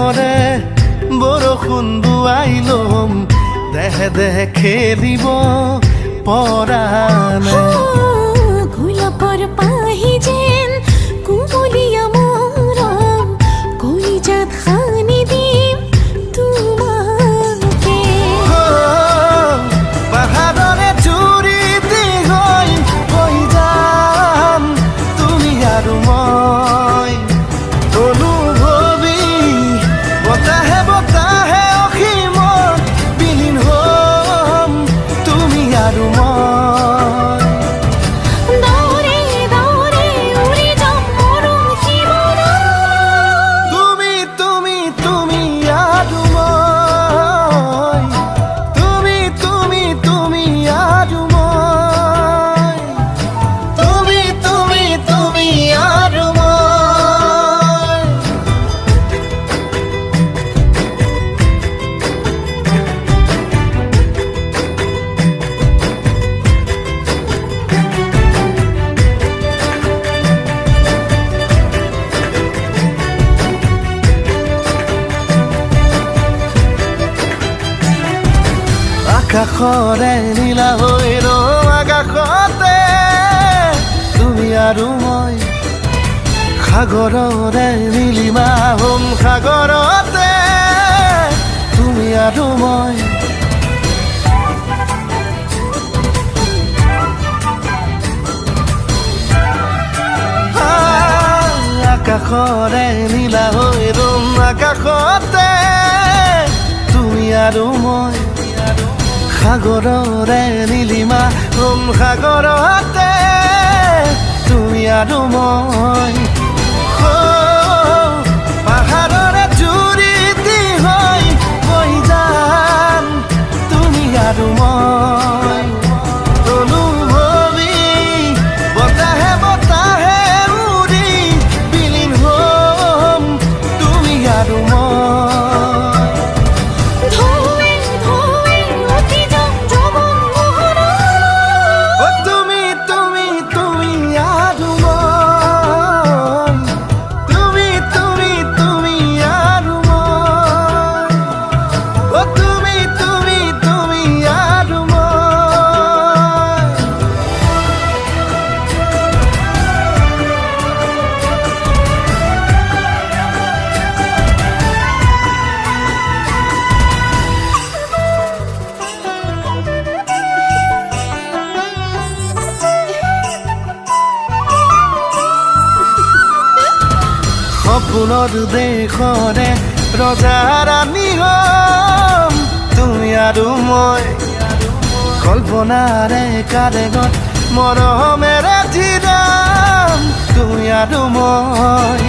প্ৰেমৰে বৰষুণ বুৱাই লম দেহে দেহে খেলিব পৰা নাই গোলাপৰ পাহি যেন কুমলীয়া মৰম কলিজাত সানি দিম তোমাকে পাহাৰৰে চুৰিটি হৈ যাম তুমি আৰু মই অনুভৱী বতাহে বতাহে অসীমত বিলীন হ'ম তুমি আৰু মই আকাশৰে নীলা হৈ ৰম আকাশতে তুমি আৰু মই সাগৰৰে নীলিমা হ'ম সাগৰতে তুমি আৰু মই আকাশৰে নীলা হৈ ৰম আকাশতে তুমি আৰু মই সাগৰৰে নীলিমা হ'ম সাগৰতে তুমি আৰু মই পাহাৰৰে চুৰিটি হৈ যাম তুমি আৰু মই অনুভৱী বতাহে বতাহে উৰি বিলীন হ'ম তুমি আৰু মই সপোনৰ দেশৰে ৰজা ৰাণী হ'ম তুমি আৰু মই কল্পনাৰে কাৰেগত মৰমেৰে জিৰাম তুমি আৰু মই